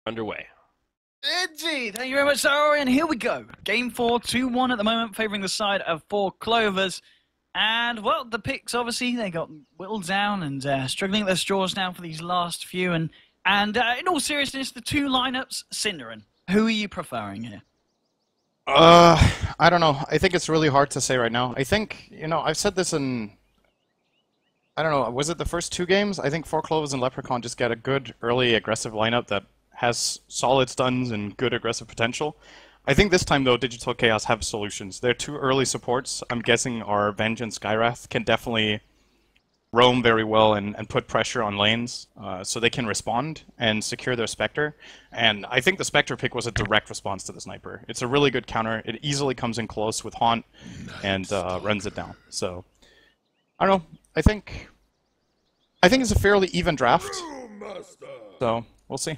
Underway. Indeed. Thank you very much, Sarah. And here we go. Game 4, 2-1 at the moment, favouring the side of 4 Clovers. And, well, the picks, obviously, they got whittled down and struggling at their straws now for these last few. And in all seriousness, the two lineups, Cinderin. Who are you preferring here? I don't know. I think it's really hard to say right now. I think, I've said this in, I don't know, was it the first 2 games? I think 4 Clovers and Lepricon just get a good early aggressive lineup that has solid stuns and good aggressive potential. I think this time, though, Digital Chaos have solutions. Their 2 early supports, I'm guessing, are Venge and Skywrath, can definitely roam very well and put pressure on lanes, so they can respond and secure their Spectre. And I think the Spectre pick was a direct response to the Sniper. It's a really good counter. It easily comes in close with Haunt and runs it down. So, I don't know. I think it's a fairly even draft. So, we'll see.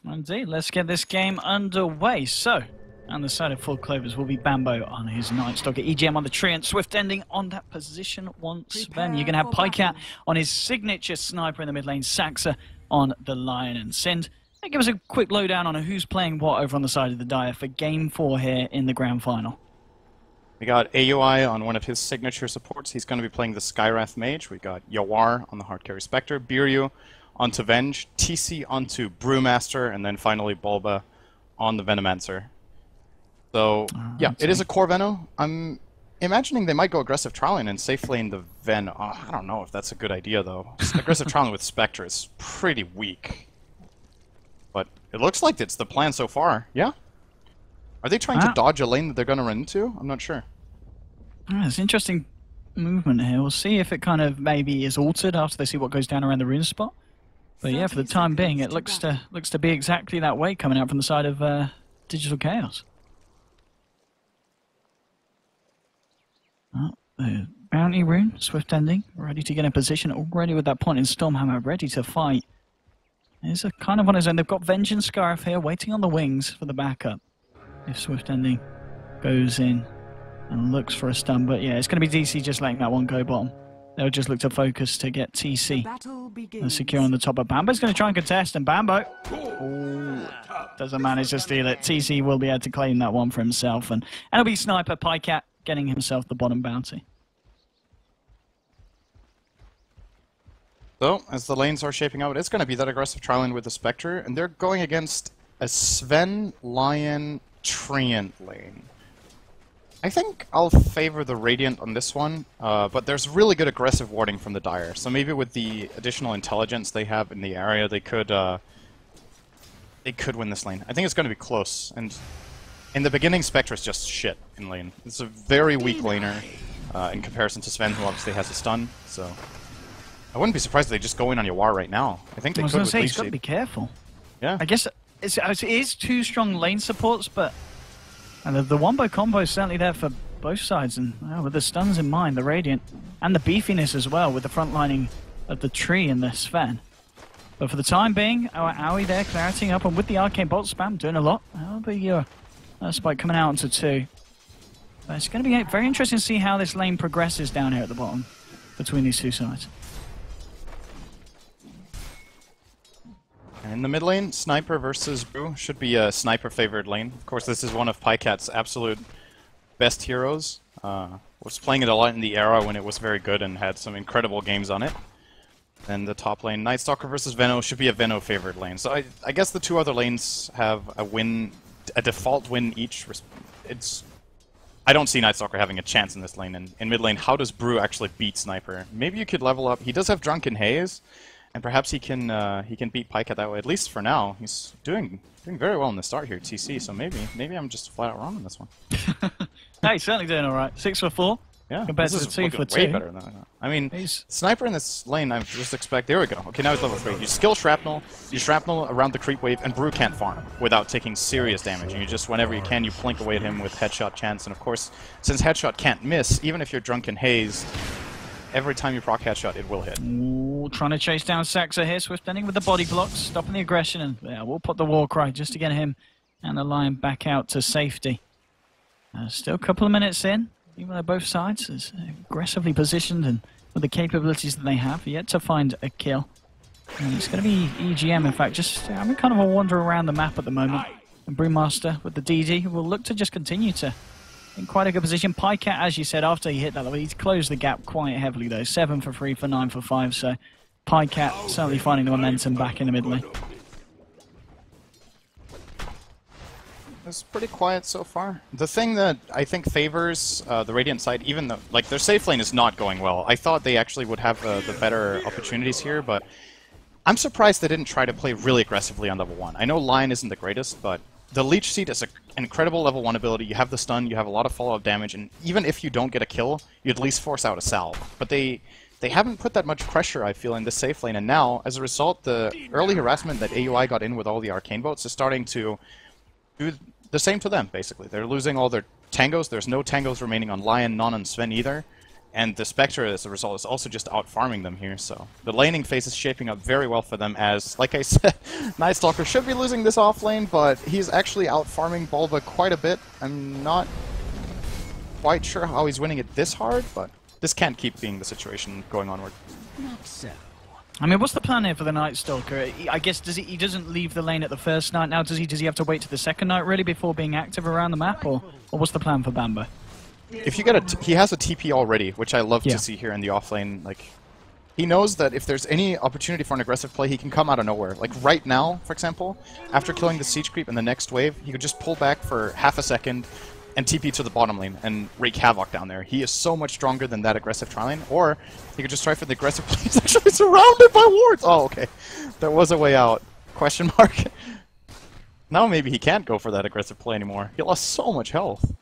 Indeed, let's get this game underway. So, on the side of 4 Clovers will be Bambo on his Night Stalker, EGM on the tree, and Swift Ending on that position once then. You're going to have Pycat on his signature sniper in the mid lane, Saxa on the Lion and Sind. Give us a quick lowdown on who's playing what over on the side of the Dire for Game 4 here in the Grand Final. We got AUI on one of his signature supports. He's going to be playing the Skywrath Mage. We got Yawar on the Hard Carry Spectre, Biryu onto Venge, TC onto Brewmaster, and then finally Bulba on the Venomancer. So, yeah, it is a core Veno. I'm imagining they might go aggressive Trialing and safe lane the Ven. I don't know if that's a good idea, though. Aggressive Trialing with Spectre is pretty weak. But it looks like it's the plan so far. Yeah? Are they trying to dodge a lane that they're going to run into? I'm not sure. It's interesting movement here. We'll see if it kind of maybe is altered after they see what goes down around the rune spot. But yeah, for the time being, it looks to be exactly that way coming out from the side of Digital Chaos. Oh, the Bounty Rune, Swift Ending, ready to get in position, already with that point in Stormhammer, ready to fight. It's a kind of on his own. They've got Vengeance Scarf here, waiting on the wings for the backup. If Swift Ending goes in and looks for a stun, but yeah, it's going to be DC just letting that one go bottom. They'll just look to focus to get TC and secure on the top of Bambo's going to try and contest, and Bambo doesn't manage to steal it. TC will be able to claim that one for himself, and it'll be Sniper Pycat getting himself the bottom bounty. So, as the lanes are shaping out, it's going to be that aggressive Trialing with the Spectre, and they're going against a Sven, Lion, Treant lane. I think I'll favor the Radiant on this one, but there's really good aggressive warding from the Dire, so maybe with the additional intelligence they have in the area, they could win this lane. I think it's going to be close, and in the beginning, Spectre's just shit in lane. It's a very weak laner in comparison to Sven, who obviously has a stun, so I wouldn't be surprised if they just go in on Yawar right now. I think they could. I was going to say, he's got to be careful. Yeah. I guess it is 2 strong lane supports, but the wombo combo is certainly there for both sides, and with the stuns in mind, the Radiant, and the beefiness as well, with the front lining of the tree and the Sven. But for the time being, our Aoi there, clarity up, and with the Arcane Bolt spam, doing a lot. That'll be your spike coming out onto 2. But it's going to be very interesting to see how this lane progresses down here at the bottom, between these 2 sides. In the mid lane, Sniper versus Brew should be a Sniper-favored lane. Of course, this is one of Pycat's absolute best heroes. Was playing it a lot in the era when it was very good and had some incredible games on it. And the top lane, Night Stalker versus Veno, should be a Veno-favored lane. So I guess the 2 other lanes have a default win each. I don't see Night Stalker having a chance in this lane. In mid lane, how does Brew actually beat Sniper? Maybe you could level up. He does have Drunken Haze. And perhaps he can beat Pycat that way, at least for now. He's doing very well in the start here, TC, so maybe I'm just flat out wrong on this one. Hey, he's certainly doing alright. 6 for 4. Yeah, compared to the 2 for 2. Way better than that. I mean, Sniper in this lane, I just expect... There we go. Okay, now he's level 3. You skill Shrapnel, you Shrapnel around the creep wave, and Brew can't farm without taking serious damage. And you just, whenever you can, you plink away at him with Headshot chance. And of course, since Headshot can't miss, even if you're Drunken Haze, every time you proc Headshot, it will hit. Ooh, trying to chase down Saxa here. Swift Ending with the body blocks, stopping the aggression, and yeah, we'll put the war cry just to get him and the Lion back out to safety. Still a couple of minutes in, even though both sides is aggressively positioned and with the capabilities that they have, yet to find a kill. And it's going to be EGM, in fact, just having kind of a wander around the map at the moment. And Brewmaster with the DD will look to just continue to in quite a good position. Pycat, as you said, after he hit that level, he's closed the gap quite heavily, though. 7 for 3 for 9 for 5, so Pycat certainly finding the momentum back in the mid lane. It's pretty quiet so far. The thing that I think favors the Radiant side, even though like their safe lane is not going well, I thought they actually would have the better opportunities here, but I'm surprised they didn't try to play really aggressively on level 1. I know Lion isn't the greatest, but the Leech Seed is an incredible level 1 ability. You have the stun, you have a lot of follow-up damage, and even if you don't get a kill, you at least force out a salve. But they haven't put that much pressure, I feel, in the safe lane, and now, as a result, the early harassment that AUI got in with all the Arcane boats is starting to do the same to them, basically. They're losing all their tangos. There's no tangos remaining on Lion, none on Sven either. And the Spectre, as a result, is also just out-farming them here, so the laning phase is shaping up very well for them, as, like I said, Night Stalker should be losing this off-lane, but he's actually out-farming Bulba quite a bit. I'm not quite sure how he's winning it this hard, but this can't keep being the situation going onward. Not so. I mean, what's the plan here for the Night Stalker? I guess he doesn't leave the lane at the first night now, does he? Does he have to wait to the second night, really, before being active around the map, or what's the plan for Bambo? If you get he has a TP already, which I love to see here in the offlane. Like, he knows that if there's any opportunity for an aggressive play, he can come out of nowhere. Like right now, for example, after killing the siege creep in the next wave, he could just pull back for half a second and TP to the bottom lane and wreak havoc down there. He is so much stronger than that aggressive tri lane. Or he could just try for the aggressive play. He's actually surrounded by wards. Oh, okay. There was a way out. Question mark. Now maybe he can't go for that aggressive play anymore. He lost so much health.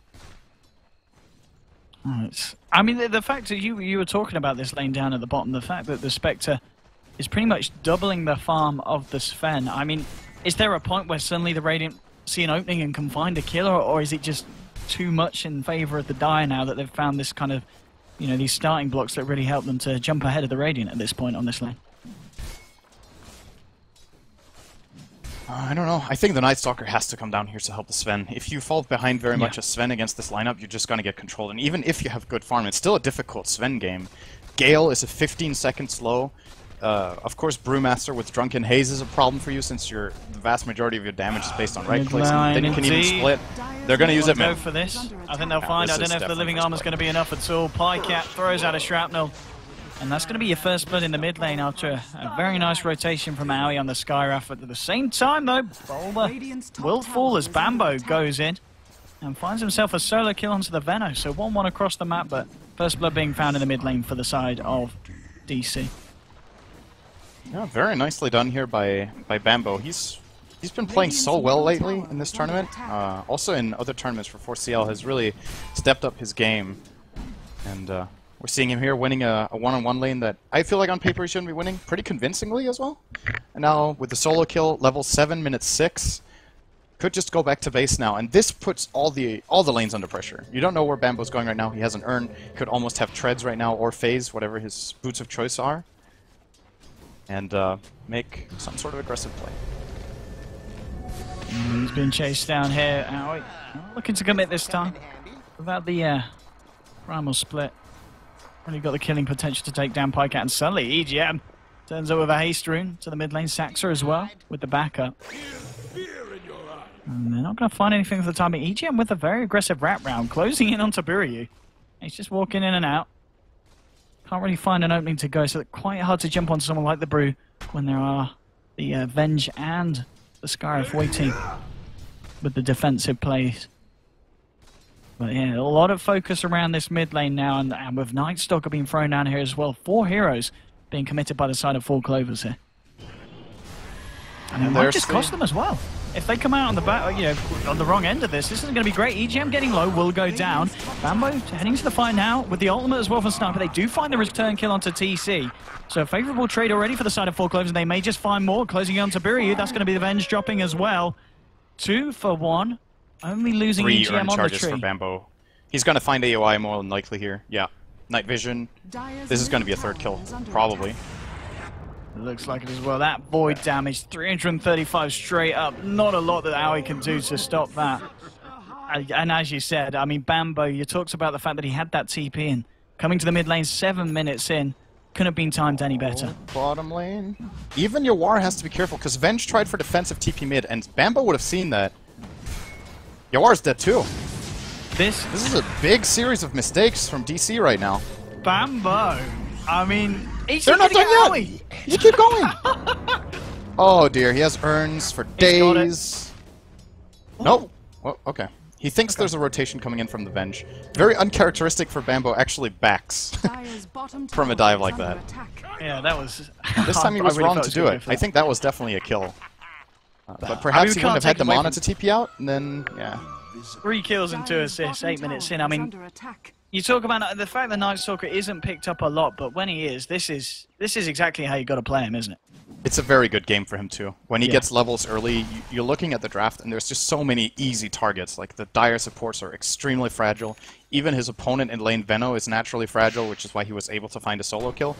I mean, the fact that you were talking about this lane down at the bottom, the fact that the Spectre is pretty much doubling the farm of the Sven. I mean, is there a point where suddenly the Radiant see an opening and can find a killer, or is it just too much in favor of the Dire now that they've found this kind of, you know, these starting blocks that really help them to jump ahead of the Radiant at this point on this lane? I don't know. I think the Night Stalker has to come down here to help the Sven. If you fall behind very much as Sven against this lineup, you're just going to get controlled. And even if you have good farm, it's still a difficult Sven game. Gale is a 15-second slow. Of course, Brewmaster with Drunken Haze is a problem for you since the vast majority of your damage is based on right clicks. And then you can even split. They're going to use it mid. Go for this. I think they'll find. I don't know if the living armor is going to be enough at all. Pycat throws out a shrapnel. And that's going to be your first blood in the mid lane after a very nice rotation from Aoi on the Skywrath. At the same time, though, Bulba will fall as Bambo goes in and finds himself a solo kill onto the Veno. So 1-1 across the map, but first blood being found in the mid lane for the side of DC. Yeah, very nicely done here by Bambo. He's been playing so well lately in this tournament. Also in other tournaments for 4CL has really stepped up his game. And we're seeing him here winning a one-on-one lane that I feel like on paper he shouldn't be winning pretty convincingly as well. And now with the solo kill, level 7, minute 6, could just go back to base now. And this puts all the lanes under pressure. You don't know where Bambo's going right now. He has an urn. Could almost have treads right now or phase, whatever his boots of choice are. And make some sort of aggressive play. He's been chased down here. Aoi looking to commit this time without the primal split. Really got the killing potential to take down Pycat, and suddenly EGM turns up with a haste rune to the mid lane. Saxa as well with the backup. And they're not going to find anything for the time being. EGM with a very aggressive rat round, closing in on Tabiryu. He's just walking in and out. Can't really find an opening to go, so it's quite hard to jump on someone like the Brew when there are the Venge and the Scarif waiting with the defensive plays. But yeah, a lot of focus around this mid lane now, and with Night Stalker being thrown down here as well. 4 heroes being committed by the side of 4 Clovers here. And it might just cost them as well. If they come out on the back, you know, on the wrong end of this isn't going to be great. EGM getting low will go down. Bambo heading to the fight now with the ultimate as well from Sniper. They do find the return kill onto TC. So a favourable trade already for the side of 4 Clovers, and they may just find more. Closing in on Tabiryu. That's going to be the Venge dropping as well. 2 for 1. Only losing 3 EGM on the charges tree. for Bambo. He's going to find AOI more than likely here. Yeah. Night Vision. This is going to be a 3rd kill, probably. It looks like it as well. That void damage, 335 straight up. Not a lot that Aoi can do to stop that. And as you said, I mean, Bambo, you talked about the fact that he had that TP in. Coming to the mid lane 7 minutes in. couldn't have been timed any better. Bottom lane. Even Yawar has to be careful, because Venge tried for defensive TP mid, and Bambo would have seen that. Yawar's dead too. This is a big series of mistakes from DC right now. Bambo. I mean, they're not done yet. You keep going. Oh dear, he has urns for days. Nope. Oh, okay. He thinks there's a rotation coming in from the Venge. Very uncharacteristic for Bambo. Actually backs from a dive like that. Yeah, that was. This time he was wrong to do it. I think that was definitely a kill. But perhaps he wouldn't have had the mana to TP out, and then yeah. 3 kills and 2 assists, 8 minutes in. I mean, you talk about the fact that Night Stalker isn't picked up a lot, but when he is, this is exactly how you got to play him, isn't it? It's a very good game for him too. When he gets levels early, you're looking at the draft, and there's just so many easy targets. Like the dire supports are extremely fragile. Even his opponent in lane Venno is naturally fragile, which is why he was able to find a solo kill.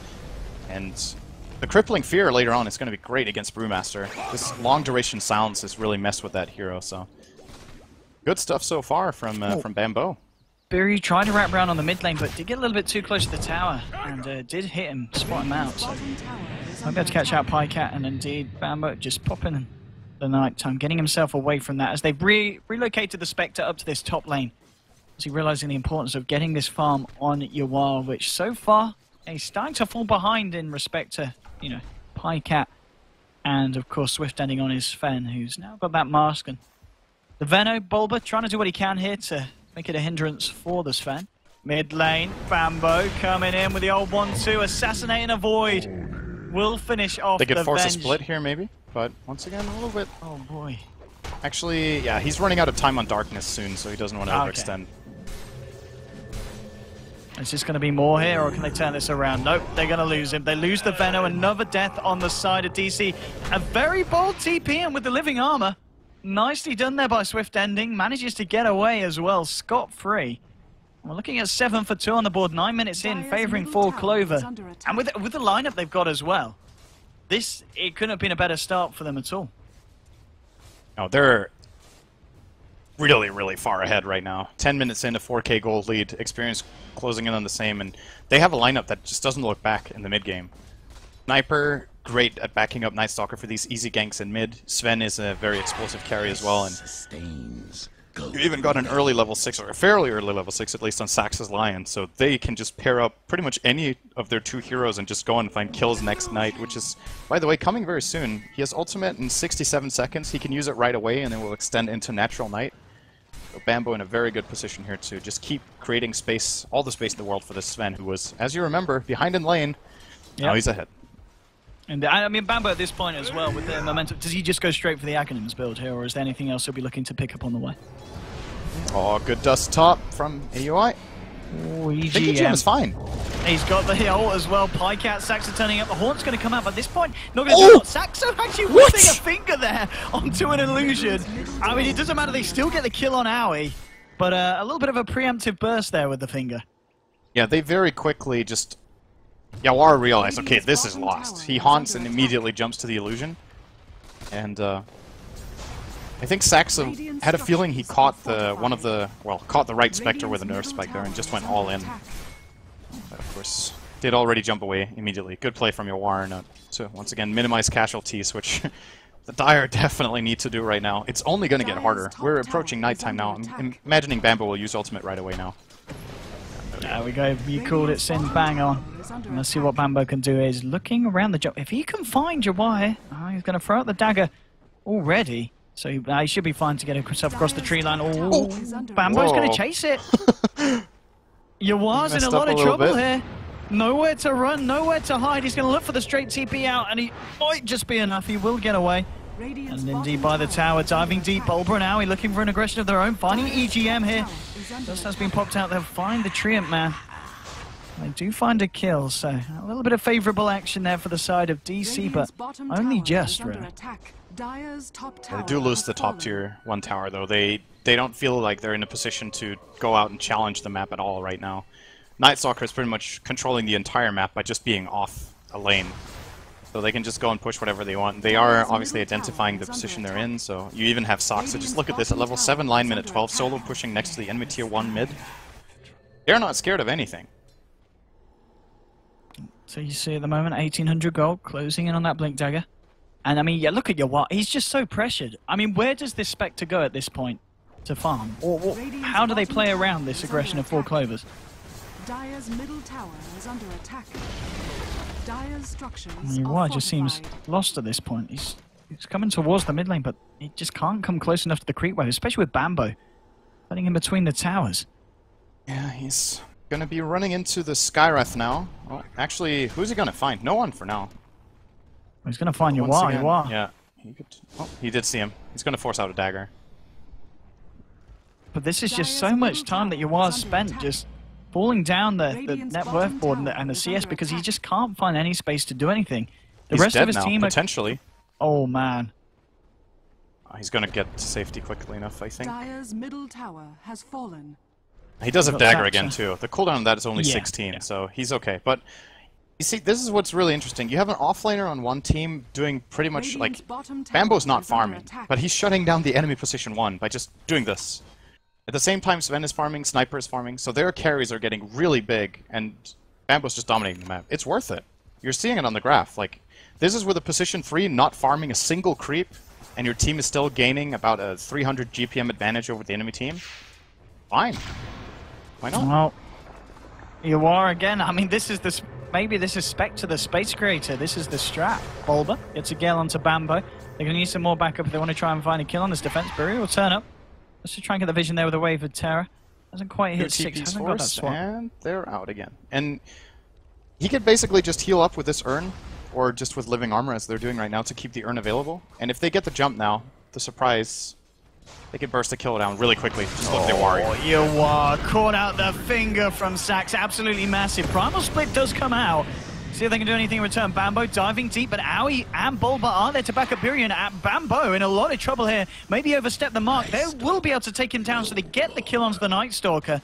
And the crippling fear later on is going to be great against Brewmaster. This long duration silence has really messed with that hero. So good stuff so far from Bambo. Biri tried to wrap around on the mid lane, but did get a little bit too close to the tower, and did hit him, spot him out. So I'm going to catch out Pycat, and indeed Bambo just popping the night time, getting himself away from that as they've relocated the Spectre up to this top lane. As he realizing the importance of getting this farm on Yawar, which so far he's starting to fall behind in respect to, you know, Pycat, and of course Swift ending on his Sven, who's now got that mask, and the Venno Bulba trying to do what he can here to make it a hindrance for the Sven. Mid lane, Bambo coming in with the old 1-2, assassinating a Void. Will finish off the They could force Venge. a split here maybe, but once again a little bit. Oh boy. Actually, yeah, he's running out of time on Darkness soon, so he doesn't want to overextend. Is this going to be more here, or can they turn this around? Nope, they're going to lose him. They lose the Venno, another death on the side of DC. A very bold TP in with the living armor. Nicely done there by Swift Ending. Manages to get away as well, scot-free. We're looking at 7 for 2 on the board, 9 minutes in, favouring for Clover. And with the lineup they've got as well, it couldn't have been a better start for them at all. No, they're really, really far ahead right now. 10 minutes in, a 4K gold lead, experience closing in on the same, and they have a lineup that just doesn't look back in the mid game. Sniper, great at backing up Night Stalker for these easy ganks in mid. Sven is a very explosive carry as well, and you even got an early level 6, or a fairly early level 6 at least, on Sax's Lion, so they can just pair up pretty much any of their 2 heroes and just go and find kills next night, which is, by the way, coming very soon. He has ultimate in 67 seconds, he can use it right away and then will extend into Natural Night. So Bambo in a very good position here to just keep creating space, all the space in the world for this Sven, who was, as you remember, behind in lane. Now he's ahead. And I mean, Bambo at this point as well, with the momentum, does he just go straight for the Acronyms build here, or is there anything else he'll be looking to pick up on the way? Oh, good dust top from AUI. Oh, I think EGM is fine. He's got the ult as well. Pycat, Saxo turning up. The Haunt's going to come out, but at this point, not going to do it. Saxo actually whipping a finger there onto an illusion. I mean, it doesn't matter. They still get the kill on Owie, but a little bit of a preemptive burst there with the finger. Yeah, they very quickly just... Yawar realized, okay, this is lost. He haunts and immediately jumps to the illusion. And I think Saxo had a feeling he caught the caught the right Spectre with a nerf spike there and just went all in. But of course, did already jump away immediately. Good play from Yawar to once again minimize casualties, which the Dire definitely need to do right now. It's only going to get harder. We're approaching nighttime now. I'm imagining Bambo will use ultimate right away now. There we go. You called it, Sin. Bang on. And let's see what Bambo can do. Is looking around the jump. If he can find Jawai, he's going to throw out the dagger already. So he should be fine to get himself across the tree line. Oh, Bambo's going to chase it. Yawar's in a lot of trouble here. Nowhere to run, nowhere to hide. He's going to look for the straight TP out, and he might just be enough. He will get away. And indeed by the tower, diving deep. Bulba now, he's looking for an aggression of their own. Finding EGM here. Just has been popped out. They'll find the Treant Man. They do find a kill, so a little bit of favourable action there for the side of DC, but only just, really. They do lose the top tier 1 tower, though. They don't feel like they're in a position to go out and challenge the map at all right now. Night Stalker is pretty much controlling the entire map by just being off a lane. So they can just go and push whatever they want. They are obviously identifying the position they're in, so you even have Sox. So just look at this, at level 7, line minute 12, solo pushing next to the enemy tier 1 mid. They're not scared of anything. So you see at the moment, 1,800 gold, closing in on that Blink Dagger. And I mean, yeah, look at your what? He's just so pressured. I mean, where does this Spectre go at this point to farm? Or how do they play around this aggression of 4 Clovers? Dire's middle tower is under attack. Dire's structures I mean, are just seems fortified. lost at this point. He's coming towards the mid lane, but he just can't come close enough to the creep wave, especially with Bambo running in between the towers. Yeah, he's gonna be running into the Skywrath now. Well, actually, who's he gonna find? No one for now. He's going to find you. Once again, Wah. yeah. He did see him. He's gonna force out a dagger. But this is just so much time that Yawar's spent just falling down the net worth board and the CS because he just can't find any space to do anything. The He's rest dead of his now, team potentially. Oh, man. He's gonna get to safety quickly enough, I think. Dire's middle tower has fallen. He does have Got dagger Saxa. again too. The cooldown on that is only 16, so he's okay. But you see, this is what's really interesting. You have an offlaner on one team doing pretty much Radiant's like bottom tower Bambo's not is under farming, attack. but he's shutting down the enemy position 1 by just doing this. At the same time, Sven is farming, Sniper is farming, so their carries are getting really big, and Bambo's just dominating the map. It's worth it. You're seeing it on the graph. Like, this is with a position 3 not farming a single creep, and your team is still gaining about a 300 GPM advantage over the enemy team. Fine. Why not? Well, Yawar again. I mean, this is the... Maybe this is Spectre, the space creator. This is the strat. Bulba gets a gale onto Bambo. They're going to need some more backup if they want to try and find a kill on this defense. Buri will turn up. Let's just try and get the vision there with a wave of terror. Hasn't quite hit 6. Hasn't got that swap. And they're out again. And he could basically just heal up with this urn, or just with living armor as they're doing right now to keep the urn available. And if they get the jump now, the surprise, they could burst the kill down really quickly. Just look at their warrior. Yawar caught out the finger from Sax. Absolutely massive. Primal Split does come out. See if they can do anything in return. Bambo diving deep, but Aoi and Bulba are there to back up Burian. Bambo in a lot of trouble here. Maybe overstep the mark. They will be able to take him down, so they get the kill onto the Night Stalker.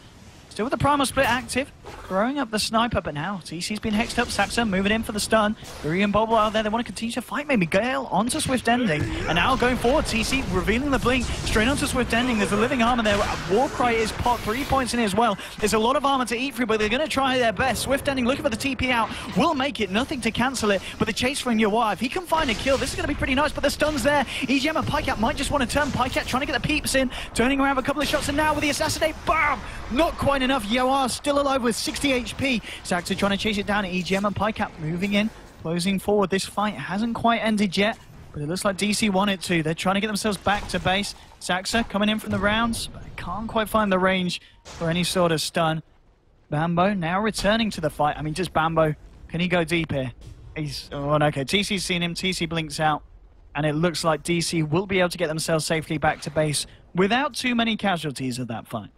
Still with the Primal Split active, throwing up the sniper, but now TC's been hexed up. Saxa moving in for the stun. Buri and Bulba are there. They want to continue to fight. Maybe Gale onto Swift Ending. And now going forward, TC revealing the blink straight onto Swift Ending. There's a living armor there. Warcry is pot 3 points in as well. There's a lot of armor to eat through, but they're going to try their best. Swift Ending looking for the TP out. Will make it. Nothing to cancel it. But the chase from Yawar, if he can find a kill, this is going to be pretty nice. But the stun's there. EGM and Pycat might just want to turn. Pycat trying to get the peeps in. Turning around with a couple of shots. And now with the assassinate, bam! Not quite enough. Yawar still alive with 60 HP. Saxa trying to chase it down. EGM and Pycat moving in, closing forward. This fight hasn't quite ended yet, but it looks like DC want it to. They're trying to get themselves back to base. Saxa coming in from the rounds, but can't quite find the range for any sort of stun. Bambo now returning to the fight. I mean, just Bambo. Can he go deep here? He's... Oh, no, okay. TC's seen him. TC blinks out. And it looks like DC will be able to get themselves safely back to base without too many casualties of that fight.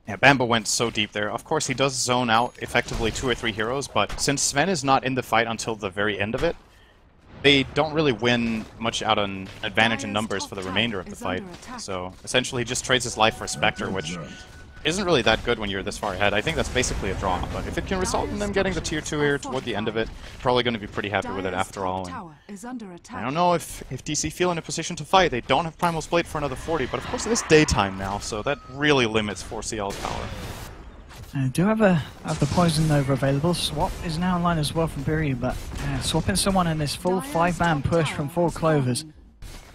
Yeah, Bambo went so deep there. Of course, he does zone out effectively 2 or 3 heroes, but since Sven is not in the fight until the very end of it, they don't really win much out on advantage in numbers for the remainder of the fight. So essentially, he just trades his life for Spectre, which isn't really that good when you're this far ahead. I think that's basically a draw, but if it can result in them getting the tier 2 here toward the end of it, probably going to be pretty happy with it after all. And I don't know if DC feel in a position to fight. They don't have Primal Split for another 40, but of course it is daytime now, so that really limits 4CL's power. I do have the Poison Nova available. Swap is now online as well from Buri, but swapping someone in this full 5-man push from 4 Clovers going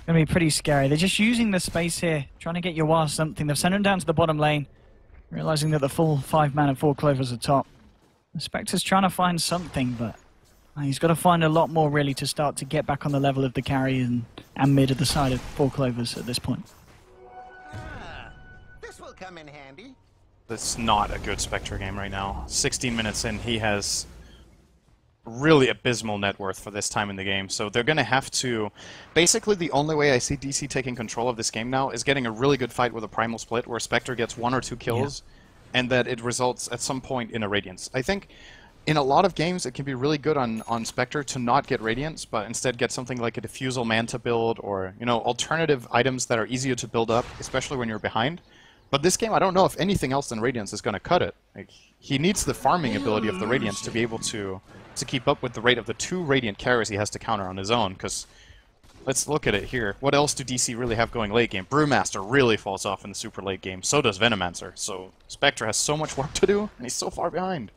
to be pretty scary. They're just using the space here, trying to get Yawar something. They've sent him down to the bottom lane, realizing that the full 5-man and 4 Clovers are top. The Spectre's trying to find something, but he's got to find a lot more really to start to get back on the level of the carry and mid of the side of 4 Clovers at this point. This will come in handy. It's not a good Spectre game right now. 16 minutes in, he has really abysmal net worth for this time in the game, so they're going to have to... Basically, the only way I see DC taking control of this game now is getting a really good fight with a Primal Split where Spectre gets 1 or 2 kills, and that it results at some point in a Radiance. I think in a lot of games it can be really good on Spectre to not get Radiance, but instead get something like a Diffusal Manta build or, you know, alternative items that are easier to build up, especially when you're behind. But this game, I don't know if anything else than Radiance is going to cut it. Like, he needs the farming ability of the Radiance to be able to keep up with the rate of the 2 Radiant carries he has to counter on his own, because let's look at it here. What else do DC really have going late game? Brewmaster really falls off in the super late game. So does Venomancer. So Spectre has so much work to do, and he's so far behind.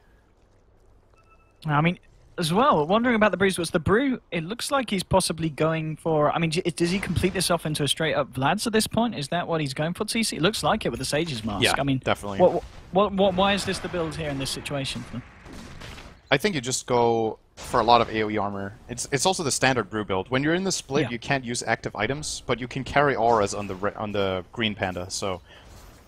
I mean, as well, wondering about the Brews. What's the Brew? It looks like he's possibly going for... I mean, does he complete this off into a straight-up Vlad's at this point? Is that what he's going for, TC? It looks like it with the Sage's Mask. Yeah, I mean, definitely. Why is this the build here in this situation? I think you just go for a lot of AoE armor. It's also the standard Brew build. When you're in the split, Yeah. you can't use active items, but you can carry auras on the green panda. So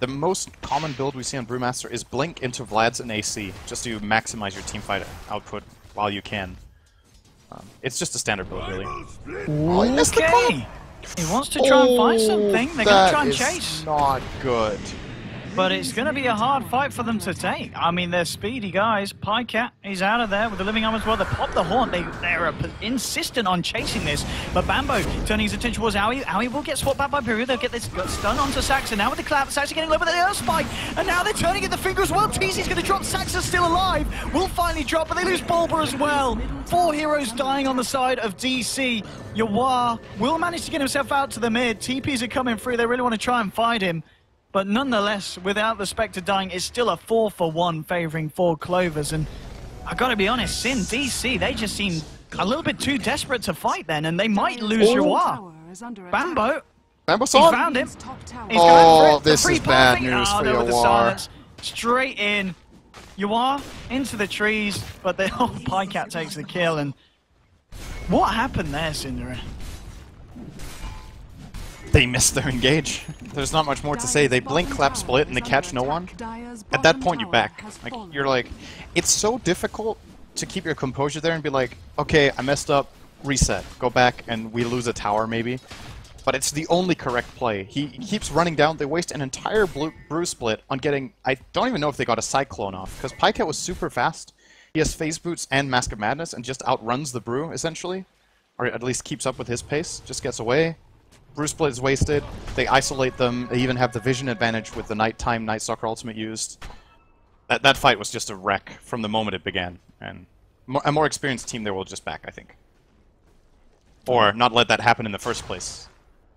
the most common build we see on Brewmaster is Blink into Vlad's and AC, just to maximize your teamfight output while you can. It's just a standard build, really. Oh, he missed the call. He wants to try and find something. They're going to try and chase. Not good. But it's going to be a hard fight for them to take. I mean, they're speedy guys. Pycat, he's out of there with the living arm as well. They pop the horn. They're insistent on chasing this. But Bambo turning his attention towards Owie. Owie will get swapped back by Peru. They'll get this stun onto Saxon. Now with the clap, Saxon getting low with the Earth Spike. And now they're turning in the finger as well. TC's going to drop. Saxon's still alive. Will finally drop, but they lose Bulba as well. 4 heroes dying on the side of DC. Yawar will manage to get himself out to the mid. TPs are coming through. They really want to try and fight him. But nonetheless, without the Spectre dying, it's still a 4-for-1 favouring 4 Clovers. And I gotta be honest, Sin, DC, they just seem a little bit too desperate to fight then, and they might lose Yawar. Bambo, Bambo's he's on. found him. He's Oh, going for it. this The free is bad passing. news for no, with the Yawar. silence. Straight in. Yawar into the trees, but the Pycat takes the kill. And what happened there, Cinderella? They missed their engage. There's not much more to say. They blink, clap, split, and they catch no one. At that point, you back. Like, you're like, it's so difficult to keep your composure there and be like, okay, I messed up, reset, go back, and we lose a tower maybe. But it's the only correct play. He keeps running down. They waste an entire brew split on getting... I don't even know if they got a Cyclone off, because Pycat was super fast. He has Phase Boots and Mask of Madness and just outruns the brew, essentially. Or at least keeps up with his pace, just gets away. Brew split is wasted. They isolate them. They even have the vision advantage with the nighttime Night Stalker ultimate used. That fight was just a wreck from the moment it began. And a more experienced team there will just back, I think. Or not let that happen in the first place.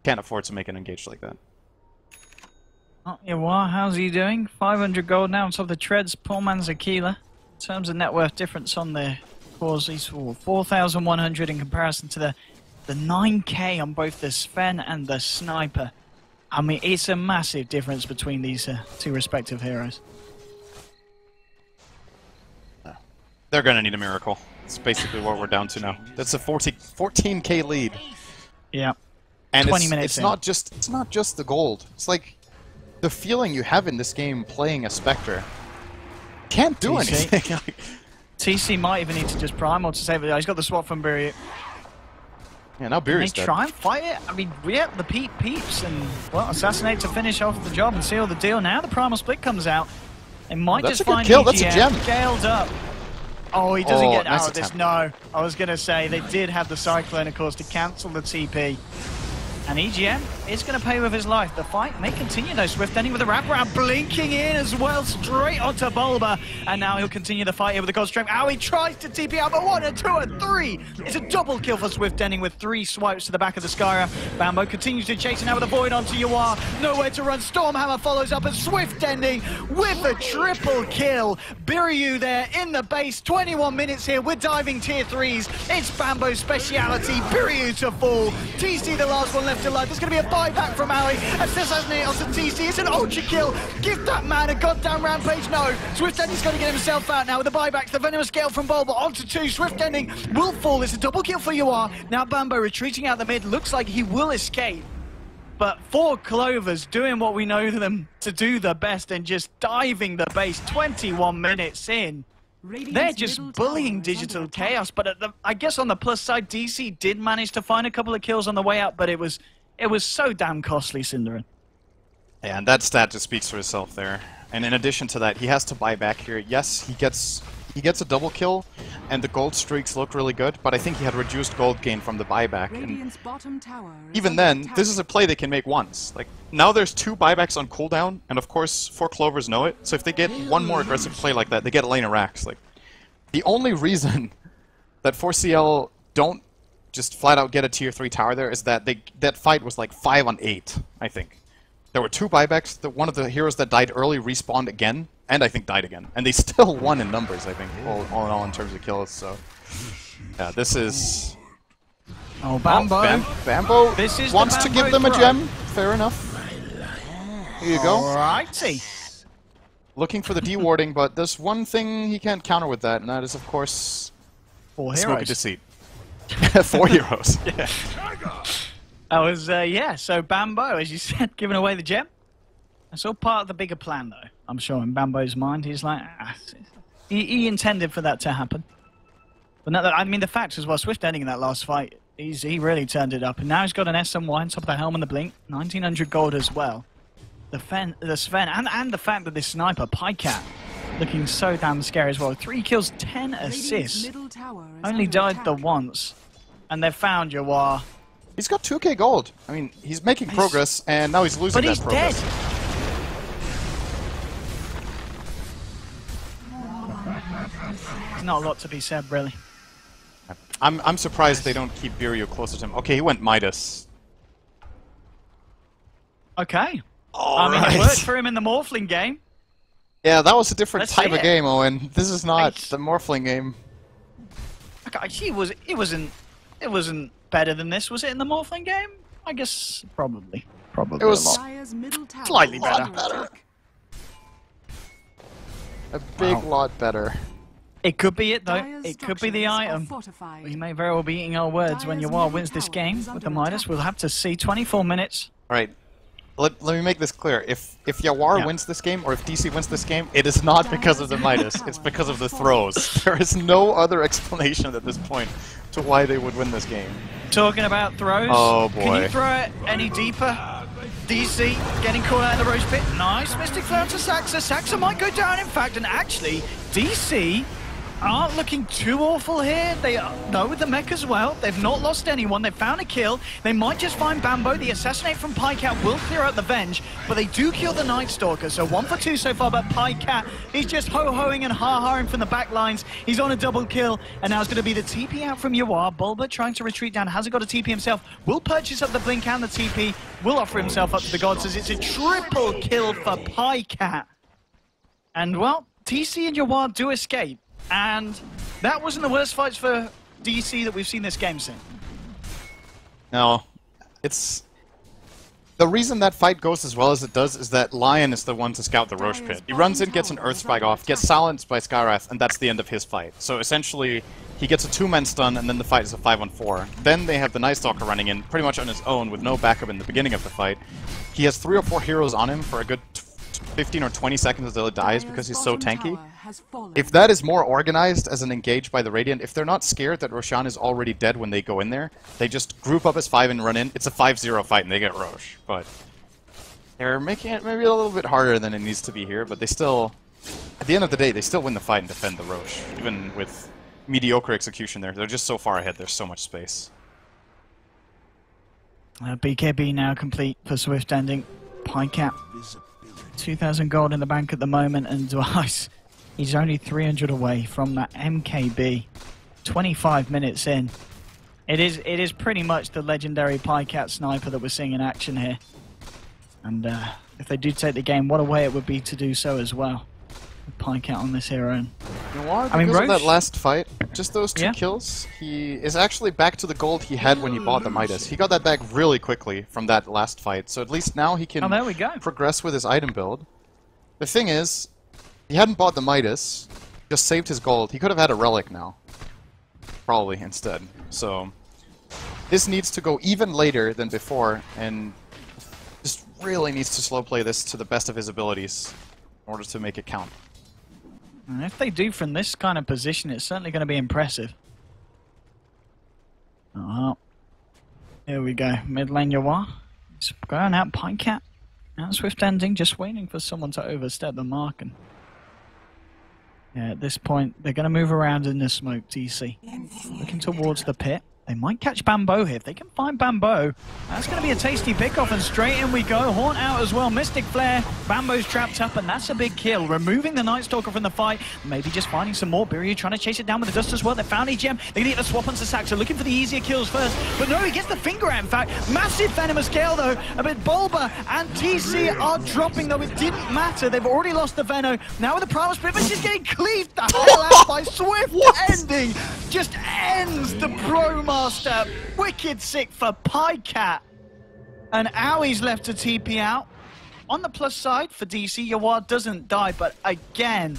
Can't afford to make an engage like that. Oh, Yawar, how's he doing? 500 gold now on top of the treads. Poor man's a keeler. In terms of net worth difference on the cause, he's 4,100 in comparison to the 9k on both the Sven and the Sniper. I mean, it's a massive difference between these two respective heroes. They're gonna need a miracle. That's basically what we're down to now. That's a 14k lead. Yeah. And 20 minutes it's in. not just the gold. It's like the feeling you have in this game playing a Spectre. Can't do TC. anything. TC might even need to just primal to save it. He's got the swap from Biryu. Yeah, now Beery's They dead. try and fight it. I mean, yeah, the peeps and, well, Assassinate to finish off the job and seal the deal. Now the primal split comes out. They might That's just a good find kill. EGM That's a gem. scaled up. Oh, he doesn't get nice out of this. attempt. No, I was going to say they did have the Cyclone, of course, to cancel the TP. And EGM is going to pay with his life. The fight may continue, though. Swift ending with a wraparound, blinking in as well, straight onto Bulba. And now he'll continue the fight here with the Gold Strength. Owie tries to TP out, but 1 and 2 and 3. It's a double kill for Swift ending with 3 swipes to the back of the Skyra. Bambo continues to chase, and now with a Void onto Yawar. Nowhere to run. Stormhammer follows up, and Swift ending with a triple kill. Biryu there in the base. 21 minutes here. We're diving tier 3s. It's Bambo's speciality. Biryu to fall. TC the last one left alive. There's going to be a buyback from Owie. Assassinate onto TC. It's an ultra kill. Give that man a goddamn rampage. No. Swift ending's got to get himself out now with the buybacks. The venomous gale from Bulba onto 2. Swift ending will fall. It's a double kill for Yawar. Now Bambo retreating out the mid. Looks like he will escape. But 4 Clovers doing what we know them to do the best and just diving the base 21 minutes in. They're just bullying Digital Chaos, but I guess on the plus side, DC did manage to find a couple of kills on the way out, but it was so damn costly, Cinderin. Yeah, and that stat just speaks for itself there. And in addition to that, he has to buy back here. Yes, he gets a double kill, and the gold streaks look really good, but I think he had reduced gold gain from the buyback. And even then, this is a play they can make once. Like, now there's 2 buybacks on cooldown, and of course, 4 Clovers know it, so if they get one more aggressive play like that, they get a lane of racks. Like, the only reason that 4CL don't just flat out get a tier 3 tower there is that that fight was like 5 on 8, I think. There were 2 buybacks. One of the heroes that died early respawned again, and I think died again. And they still won in numbers, I think, all in all in terms of kills. So, yeah, this is... Oh, Bambo. Bambo This is wants the to Bambo give them a throw. gem. Fair enough. Here you go. Alrighty. Looking for the dewarding, but there's one thing he can't counter with that, and that is, of course, 4 Smoke heroes. of Deceit. 4 heroes. Yeah. That was, yeah, so Bambo, as you said, giving away the gem. That's all part of the bigger plan, though. I'm sure in Bambo's mind, he's like, he intended for that to happen. But no, I mean, the fact as well, Swift ending in that last fight, he really turned it up. And now he's got an SMY on top of the helm and the blink, 1900 gold as well. The Sven, and the fact that this sniper, Pycat, looking so damn scary as well. 3 kills, 10 assists. Only died the once. And they've found Yawar. He's got 2k gold. I mean, he's making progress, and now he's losing that progress. But he's dead. There's not a lot to be said, really. I'm surprised they don't keep Viryu closer to him. Okay, he went Midas. Okay. All I mean, right. it worked for him in the Morphling game. Yeah, that was a different Let's type say of it. game, Owen. This is not Right. the Morphling game. Okay, it wasn't better than this, was it, in the Morphling game? I guess probably. Probably It was slightly better. A big lot better. It could be it, though. It could be the item. We may very well be eating our words when Yawar wins this game with the Midas. We'll have to see. 24 minutes. All right. Let me make this clear. If Yawar wins this game, or if DC wins this game, it is not because of the Midas. It's because of the throws. There is no other explanation at this point to why they would win this game. Talking about throws. Oh, boy. Can you throw it any deeper? DC getting caught out in the Roche pit. Nice Mystic Flow to Saxa. Saxa might go down, in fact, and actually, DC aren't looking too awful here. They know with the mech as well. They've not lost anyone. They've found a kill. They might just find Bambo. The assassinate from Pycat will clear out the Venge, but they do kill the Night Stalker. So 1 for 2 so far, but Pycat, he's just ho-hoing and ha-haing from the back lines. He's on a double kill, and now it's going to be the TP out from Yawar. Bulba trying to retreat down. Hasn't got a TP himself. Will purchase up the blink and the TP. Will offer himself up to the gods as it's a triple kill for Pycat. And, well, TC and Yawar do escape. And that wasn't the worst fights for DC that we've seen this game since. No, it's... The reason that fight goes as well as it does is that Lion is the one to scout the Roche pit. He runs in, gets an Earth Spike off, gets silenced by Skywrath, and that's the end of his fight. So essentially, he gets a 2-man stun, and then the fight is a 5-on-4. Then they have the Night Stalker running in, pretty much on his own, with no backup in the beginning of the fight. He has 3 or 4 heroes on him for a good 15 or 20 seconds until it dies because he's so tanky. If that is more organized as an engage by the Radiant, if they're not scared that Roshan is already dead when they go in there, they just group up as 5 and run in. It's a 5-0 fight and they get Roche. But they're making it maybe a little bit harder than it needs to be here, but they still, at the end of the day, they still win the fight and defend the Roche. Even with mediocre execution there. They're just so far ahead, there's so much space. BKB now complete for Swift ending. Pycat, 2,000 gold in the bank at the moment, and Dwice, he's only 300 away from that MKB. 25 minutes in. It is pretty much the legendary Pycat sniper that we're seeing in action here. And if they do take the game, what a way it would be to do so as well. With Pycat on this hero. You know what? I mean, Because of that Roche- last fight, just those 2 kills, he is actually back to the gold he had when he bought the Midas. He got that back really quickly from that last fight, so at least now he can there we go. progress with his item build. The thing is, he hadn't bought the Midas, just saved his gold. He could have had a relic now. Probably instead. So this needs to go even later than before, and just really needs to slow play this to the best of his abilities in order to make it count. And if they do from this kind of position, it's certainly going to be impressive. Oh, here we go. Mid lane Yawar. It's going out Pycat. Now Swift ending, just waiting for someone to overstep the mark. And yeah, at this point, they're going to move around in the smoke, DC. Looking towards the pit. They might catch Bambo here. If they can find Bambo, that's going to be a tasty pick-off, and straight in we go. Haunt out as well. Mystic Flare. Bambo's trapped up, and that's a big kill. Removing the Night Stalker from the fight. Maybe just finding some more. Biryu trying to chase it down with the dust as well. They found EGM. They're going to get the swap onto Saxo, looking for the easier kills first. But no, he gets the finger out, in fact. Massive Venomous Gale, though. A bit Bulba and TC are dropping, though. It didn't matter. They've already lost the Veno. Now with the Primal Spirit, but she's getting cleaved the hell out by Swift. Ending. Just ends the Pro Master. Wicked sick for Pycat. And Owie's left to TP out. On the plus side for DC, Yawar doesn't die, but again,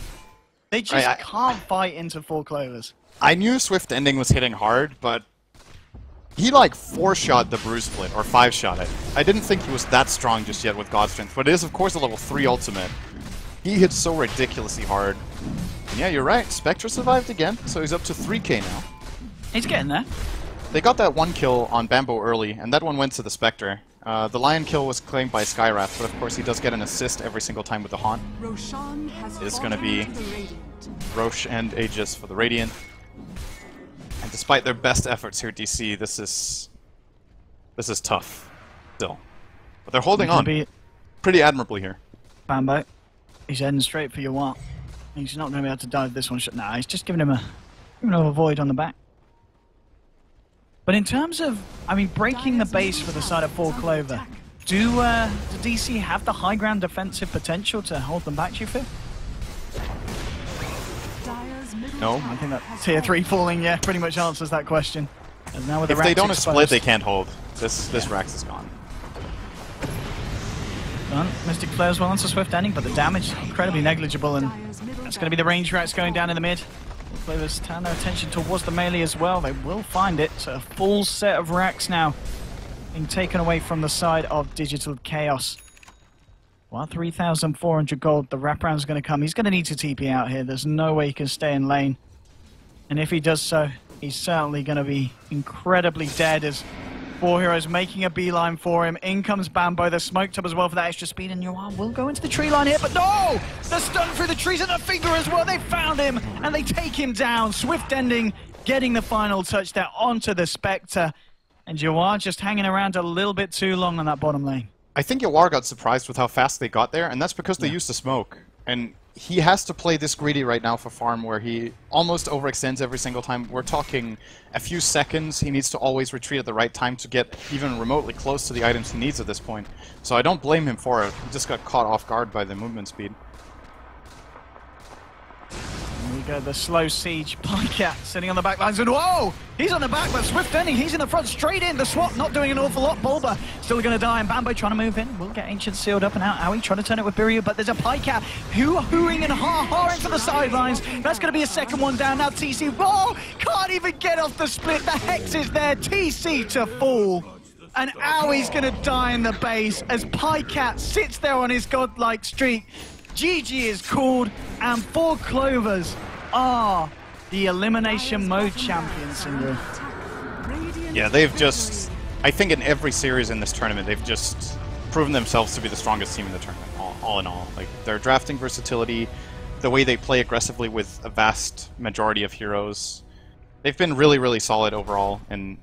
they just can't fight into 4 Clovers. I knew Swift Ending was hitting hard, but he like 4-shot the Bruise Split, or 5-shot it. I didn't think he was that strong just yet with God Strength, but it is of course a level 3 ultimate. He hits so ridiculously hard. And yeah, you're right, Spectre survived again, so he's up to 3k now. He's getting there. They got that one kill on Bambo early, and that one went to the Spectre. The Lion kill was claimed by Skywrath, but of course he does get an assist every single time with the Haunt. It's going to be Roche and Aegis for the Radiant. And despite their best efforts here, DC, this is tough still. But they're holding on pretty admirably here. Bambo, he's heading straight for Yawar. He's not going to be able to dive this one. Nah, he's just giving him a void on the back. But in terms of, I mean, breaking the base for the side of 4 Clover, do DC have the high ground defensive potential to hold them back, do you feel? No. I think that tier 3 falling, yeah, pretty much answers that question. And now with the if they don't exposed, split, they can't hold. This Rax is gone. Done. Mystic Flare's well onto Swift Ending, but the damage incredibly negligible, and that's going to be the range Rax going down in the mid. Clovers turn their attention towards the melee as well. They will find it. So a full set of racks now being taken away from the side of Digital Chaos. Well, 3,400 gold. The wraparound's going to come. He's going to need to TP out here. There's no way he can stay in lane. And if he does so, he's certainly going to be incredibly dead as 4 heroes making a beeline for him. In comes Bambo. They're smoked up as well for that extra speed, and Yuan will go into the tree line here, but no! The stun through the trees and the finger as well. They found him, and they take him down. Swift Ending getting the final touch there onto the Spectre, and Yuan just hanging around a little bit too long on that bottom lane. I think Yawar got surprised with how fast they got there, and that's because they used the smoke. And he has to play this greedy right now for farm, where he almost overextends every single time. We're talking a few seconds. He needs to always retreat at the right time to get even remotely close to the items he needs at this point. So I don't blame him for it. He just got caught off guard by the movement speed. Here we go, the slow siege. Pycat sitting on the back lines, and whoa! He's on the back, but Swift Ending, he's in the front, straight in. The swap not doing an awful lot. Bulba still going to die, and Bambo trying to move in. Will get Ancient sealed up and out. Owie trying to turn it with Biryu, but there's a Pycat hooing and ha-haing for the sidelines. That's going to be a second one down. Now TC, whoa! Can't even get off the split. The Hex is there. TC to fall. And Owie's going to die in the base as Pycat sits there on his godlike streak. GG is called, and 4 Clovers are the Elimination Mode champions, Cinder. Yeah, they've just... I think in every series in this tournament, they've just proven themselves to be the strongest team in the tournament, all in all. Like, their drafting versatility, the way they play aggressively with a vast majority of heroes. They've been really, really solid overall, and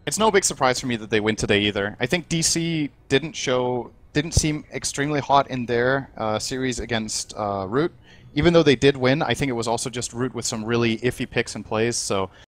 it's no big surprise for me that they win today either. I think DC didn't seem extremely hot in their series against Root. Even though they did win, I think it was also just Root with some really iffy picks and plays, so